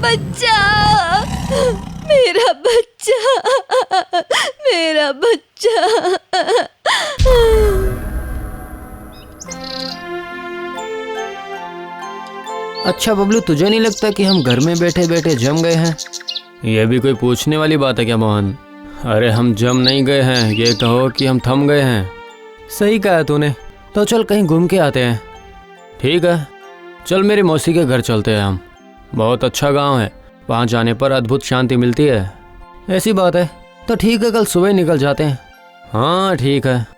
बच्चा, मेरा बच्चा, मेरा बच्चा। अच्छा बबलू, तुझे नहीं लगता कि हम घर में बैठे बैठे जम गए हैं? ये भी कोई पूछने वाली बात है क्या मोहन? अरे हम जम नहीं गए हैं, ये कहो कि हम थम गए हैं। सही कहा तूने। तो चल कहीं घूम के आते हैं। ठीक है, चल मेरी मौसी के घर चलते हैं हम। बहुत अच्छा गांव है, वहाँ जाने पर अद्भुत शांति मिलती है। ऐसी बात है तो ठीक है, कल सुबह निकल जाते हैं। हाँ ठीक है।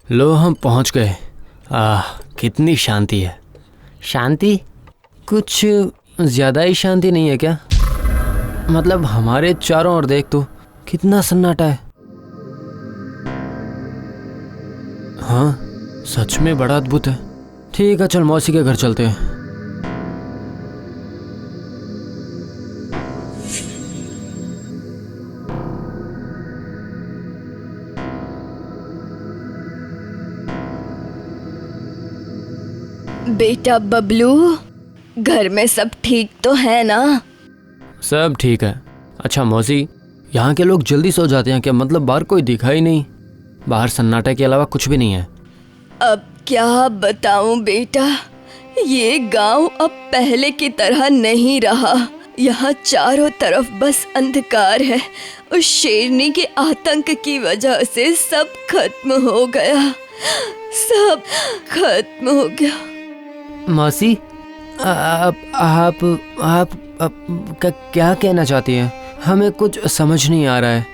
लो हम पहुंच गए। कितनी शांति है। शांति? कुछ ज़्यादा ही शांति नहीं है क्या? मतलब हमारे चारों ओर देख तो कितना सन्नाटा है। हाँ सच में बड़ा अद्भुत है। ठीक है, चल मौसी के घर चलते हैं। बेटा बबलू, घर में सब ठीक तो है ना? सब ठीक है। अच्छा मौसी, यहाँ के लोग जल्दी सो जाते हैं क्या? मतलब बाहर कोई दिखा ही नहीं, बाहर सन्नाटे के अलावा कुछ भी नहीं है। अब क्या बताऊं बेटा, ये गांव अब पहले की तरह नहीं रहा। यहाँ चारों तरफ बस अंधकार है। उस शेरनी के आतंक की वजह से सब खत्म हो गया, सब खत्म हो गया। मौसी, आप क्या कहना चाहती हैं? हमें कुछ समझ नहीं आ रहा है।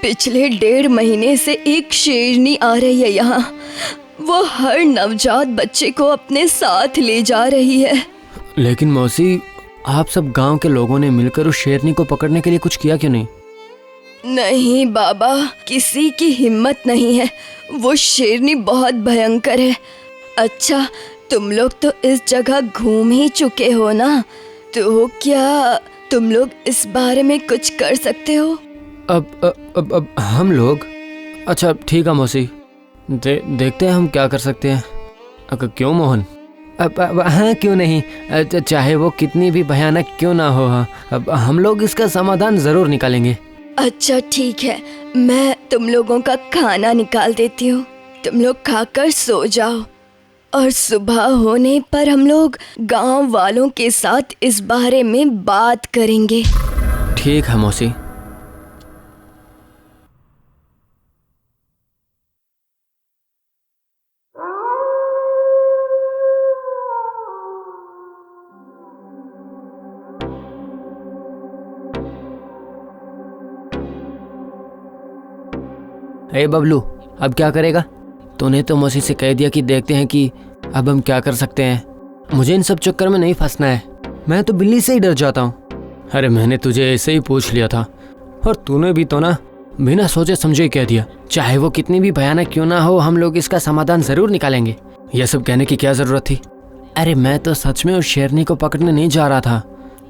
पिछले 1.5 महीने से एक शेरनी आ रही है यहाँ। वो हर नवजात बच्चे को अपने साथ ले जा रही है। लेकिन मौसी, आप सब गांव के लोगों ने मिलकर उस शेरनी को पकड़ने के लिए कुछ किया क्यों नहीं? नहीं बाबा, किसी की हिम्मत नहीं है। वो शेरनी बहुत भयंकर है। अच्छा, तुम लोग तो इस जगह घूम ही चुके हो ना, तो क्या तुम लोग इस बारे में कुछ कर सकते हो? अब हम लोग? अच्छा ठीक है मौसी, देखते हैं हम क्या कर सकते हैं। क्यों मोहन? हाँ क्यों नहीं, चाहे वो कितनी भी भयानक क्यों ना हो। अब हम लोग इसका समाधान जरूर निकालेंगे। अच्छा ठीक है, मैं तुम लोगों का खाना निकाल देती हूँ। तुम लोग खाकर सो जाओ और सुबह होने पर हम लोग गांव वालों के साथ इस बारे में बात करेंगे। ठीक है मौसी। ए बबलू, अब क्या करेगा? तूने तो मौसी से कह दिया कि देखते हैं कि अब हम क्या कर सकते हैं। मुझे इन सब चक्कर में नहीं फंसना है। मैं तो बिल्ली से ही डर जाता हूँ। अरे मैंने तुझे ऐसे ही पूछ लिया था, और तूने भी तो ना बिना सोचे समझे ही कह दिया। चाहे वो कितनी भी भयानक क्यों ना हो, हम लोग इसका समाधान जरूर निकालेंगे। यह सब कहने की क्या जरूरत थी? अरे मैं तो सच में उस शेरनी को पकड़ने नहीं जा रहा था,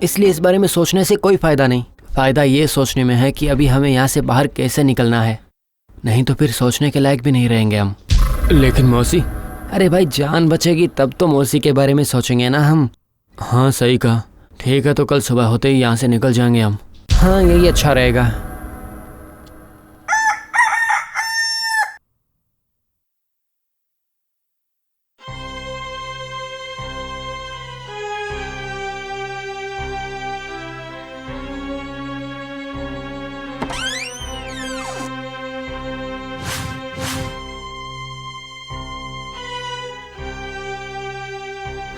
इसलिए इस बारे में सोचने से कोई फायदा नहीं। फायदा ये सोचने में है कि अभी हमें यहाँ से बाहर कैसे निकलना है, नहीं तो फिर सोचने के लायक भी नहीं रहेंगे हम। लेकिन मौसी? अरे भाई, जान बचेगी तब तो मौसी के बारे में सोचेंगे ना हम। हाँ सही कहा। ठीक है, तो कल सुबह होते ही यहाँ से निकल जाएंगे हम। हाँ यही अच्छा रहेगा।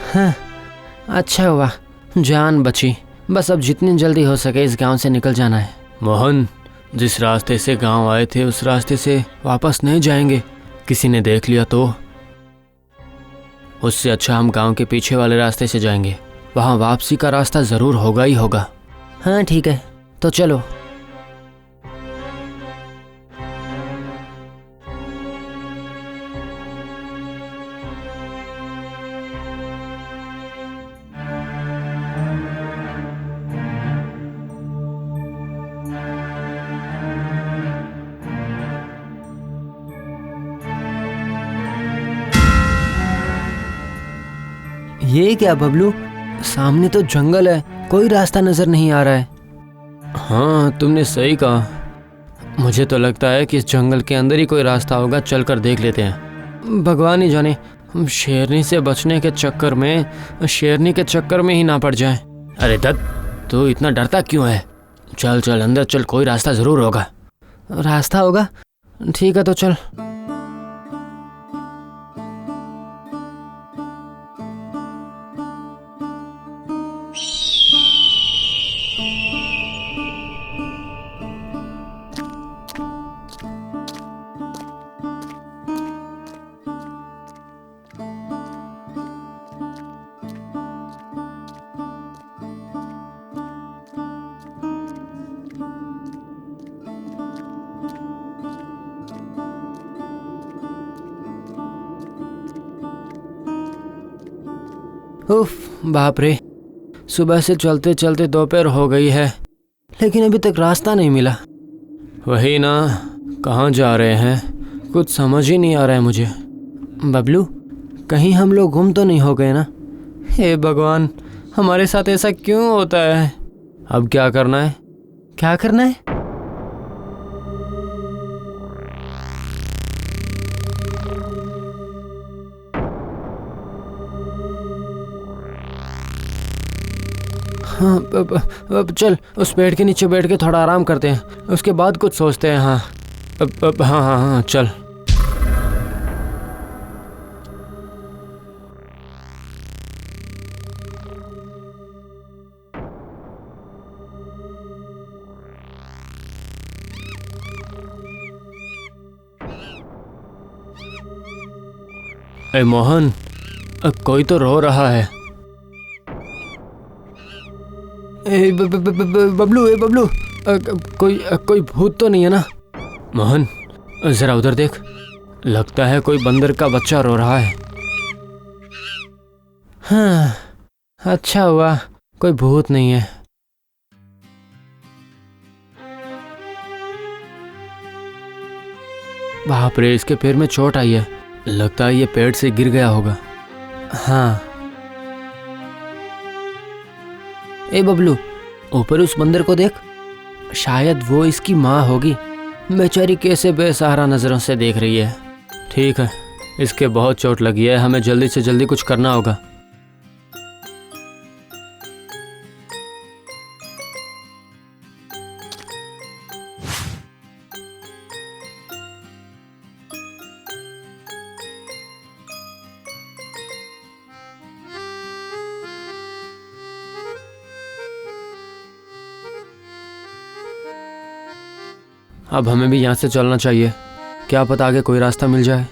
हाँ, अच्छा हुआ जान बची। बस अब जितनी जल्दी हो सके इस गांव से निकल जाना है। मोहन, जिस रास्ते से गांव आए थे उस रास्ते से वापस नहीं जाएंगे, किसी ने देख लिया तो। उससे अच्छा हम गांव के पीछे वाले रास्ते से जाएंगे, वहां वापसी का रास्ता जरूर होगा ही होगा। हाँ ठीक है, तो चलो। ये क्या बबलू, सामने तो जंगल है, कोई रास्ता नजर नहीं आ रहा है। हाँ, तुमने सही कहा। मुझे तो लगता है कि इस जंगल के अंदर ही कोई रास्ता होगा, चल कर देख लेते हैं। भगवान ही जाने, हम शेरनी से बचने के चक्कर में शेरनी के चक्कर में ही ना पड़ जाएं। अरे दत्त, तू इतना डरता क्यों है? चल चल अंदर चल, कोई रास्ता जरूर होगा। रास्ता होगा? ठीक है तो चल। उफ, बाप रे, सुबह से चलते चलते दोपहर हो गई है, लेकिन अभी तक रास्ता नहीं मिला। वही ना, कहाँ जा रहे हैं, कुछ समझ ही नहीं आ रहा है मुझे। बबलू, कहीं हम लोग गुम तो नहीं हो गए ना? हे भगवान, हमारे साथ ऐसा क्यों होता है? अब क्या करना है? क्या करना है? हाँ, अब चल उस पेड़ के नीचे बैठ के थोड़ा आराम करते हैं, उसके बाद कुछ सोचते हैं। हाँ हाँ हाँ हाँ, चल। ए मोहन, कोई तो रो रहा है। बबलू, बबलू, कोई भूत तो नहीं है ना? मोहन, जरा उधर देख, लगता है कोई बंदर का बच्चा रो रहा है। हाँ, अच्छा हुआ कोई भूत नहीं है। बाप रे, इसके पैर में चोट आई है, लगता है ये पेड़ से गिर गया होगा। हाँ। ए बबलू, ऊपर उस बंदर को देख, शायद वो इसकी माँ होगी। बेचारी कैसे बेसहारा नजरों से देख रही है। ठीक है, इसके बहुत चोट लगी है, हमें जल्दी से जल्दी कुछ करना होगा। अब हमें भी यहाँ से चलना चाहिए, क्या पता आगे कोई रास्ता मिल जाए।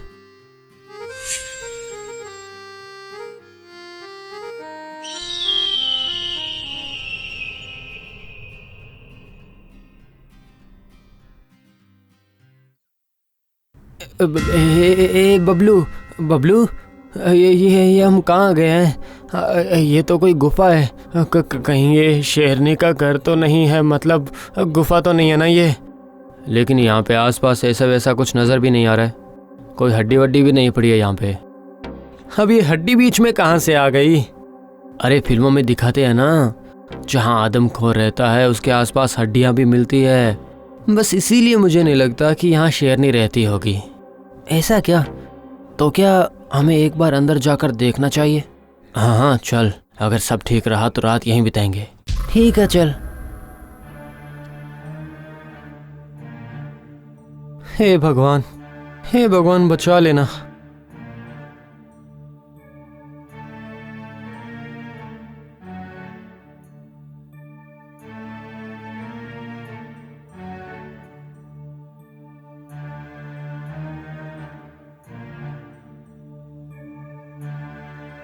बबलू, बबलू, ये हम कहाँ गए हैं? ये तो कोई गुफा है। कहीं ये शेरनी का घर तो नहीं है? मतलब गुफा तो नहीं है ना ये? लेकिन यहाँ पे आसपास ऐसा वैसा कुछ नज़र भी नहीं आ रहा है, कोई हड्डी वड्डी भी नहीं पड़ी है यहाँ पे। अब ये हड्डी बीच में कहाँ से आ गई? अरे फिल्मों में दिखाते हैं ना, जहाँ आदमखोर रहता है उसके आसपास हड्डियाँ भी मिलती है। बस इसीलिए मुझे नहीं लगता कि यहाँ शेरनी रहती होगी। ऐसा क्या? तो क्या हमें एक बार अंदर जाकर देखना चाहिए? हाँ हाँ चल, अगर सब ठीक रहा तो रात यहीं बिताएंगे। ठीक है चल। हे भगवान, हे भगवान, बचा लेना।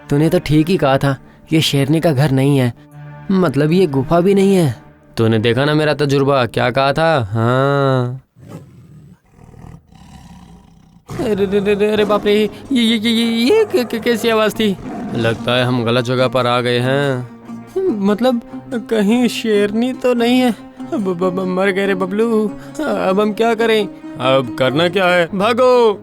तूने तो ठीक ही कहा था, ये शेरनी का घर नहीं है, मतलब ये गुफा भी नहीं है। तूने देखा ना मेरा तजुर्बा, क्या कहा था। हाँ। अरे बाप रे, ये कैसी आवाज़ थी। लगता है हम गलत जगह पर आ गए हैं। मतलब कहीं शेरनी तो नहीं है। मर गए रे बबलू, अब हम क्या करें। अब करना क्या है, भागो।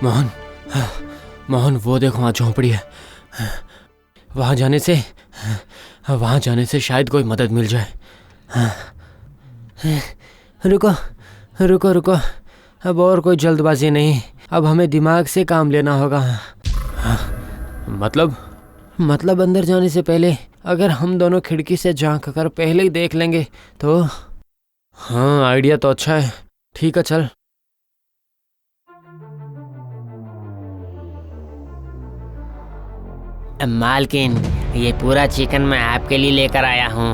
मोहन, मोहन वो देखो वहाँ झोंपड़ी है। वहाँ जाने से शायद कोई मदद मिल जाए। रुको रुको रुको, अब और कोई जल्दबाजी नहीं, अब हमें दिमाग से काम लेना होगा। मतलब अंदर जाने से पहले अगर हम दोनों खिड़की से झांक कर पहले ही देख लेंगे तो। हाँ, आइडिया तो अच्छा है। ठीक है, चल। मालकिन, ये पूरा चिकन मैं आपके लिए लेकर आया हूँ।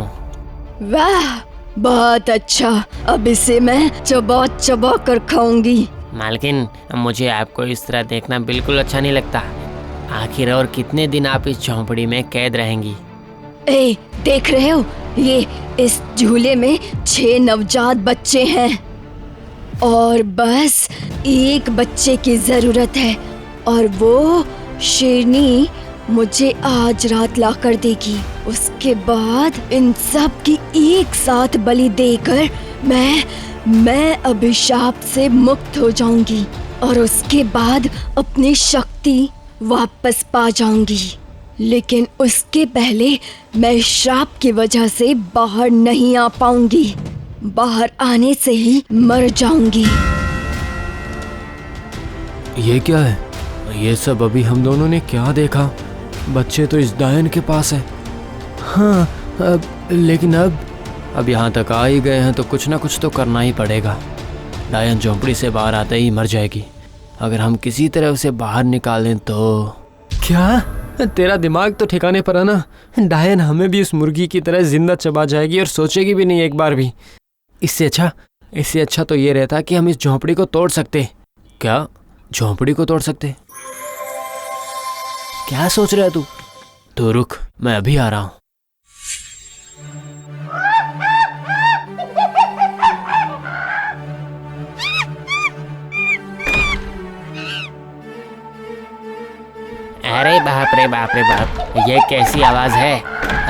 वाह, बहुत अच्छा। अब इसे मैं चबा चबा कर खाऊंगी। मालकिन, मुझे आपको इस तरह देखना बिल्कुल अच्छा नहीं लगता। आखिर और कितने दिन आप इस झोंपड़ी में कैद रहेंगी। ए, देख रहे हो, ये इस झूले में 6 नवजात बच्चे हैं और बस एक बच्चे की जरूरत है और वो शेरनी मुझे आज रात ला कर देगी। उसके बाद इन सब की एक साथ बलि देकर मैं अभिशाप से मुक्त हो जाऊंगी और उसके बाद अपनी शक्ति वापस पा जाऊंगी। लेकिन उसके पहले मैं श्राप की वजह से बाहर नहीं आ पाऊंगी। बाहर आने से ही मर जाऊंगी। ये क्या है? ये सब अभी हम दोनों ने क्या देखा? बच्चे तो इस डायन के पास है। हाँ, लेकिन अब यहाँ तक आ ही गए हैं तो कुछ ना कुछ तो करना ही पड़ेगा। डायन झोंपड़ी से बाहर आते ही मर जाएगी। अगर हम किसी तरह उसे बाहर निकालें तो। क्या? तेरा दिमाग तो ठिकाने पर है ना? डायन हमें भी उस मुर्गी की तरह जिंदा चबा जाएगी और सोचेगी भी नहीं एक बार भी। इससे अच्छा तो ये रहता कि हम इस झोंपड़ी को तोड़ सकते। क्या? झोंपड़ी को तोड़ सकते? क्या सोच रहा है तू? तो रुक, मैं अभी आ रहा हूं। अरे बाप रे बाप रे बाप, ये कैसी आवाज है?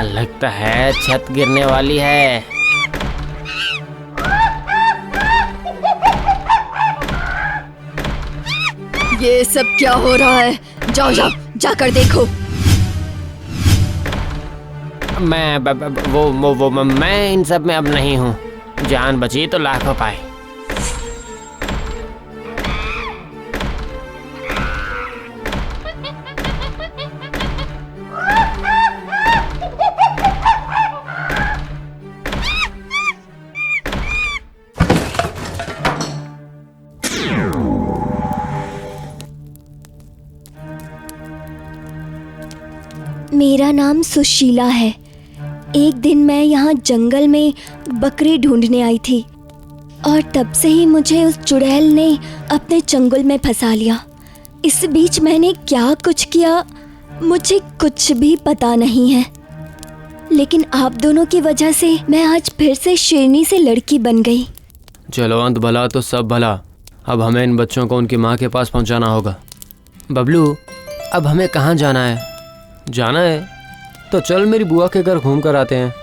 लगता है छत गिरने वाली है। ये सब क्या हो रहा है? जाओ जाकर देखो। मैं इन सब में अब नहीं हूँ। जान बची तो लाखों पाए। मेरा नाम सुशीला है। एक दिन मैं यहाँ जंगल में बकरी ढूंढने आई थी और तब से ही मुझे उस चुड़ैल ने अपने चंगुल में फंसा लिया। इस बीच मैंने क्या कुछ किया मुझे कुछ भी पता नहीं है, लेकिन आप दोनों की वजह से मैं आज फिर से शेरनी से लड़की बन गई। चलो, अंत भला तो सब भला। अब हमें इन बच्चों को उनकी माँ के पास पहुँचाना होगा। बबलू, अब हमें कहाँ जाना है? जाना है तो चल मेरी बुआ के घर घूम कर आते हैं।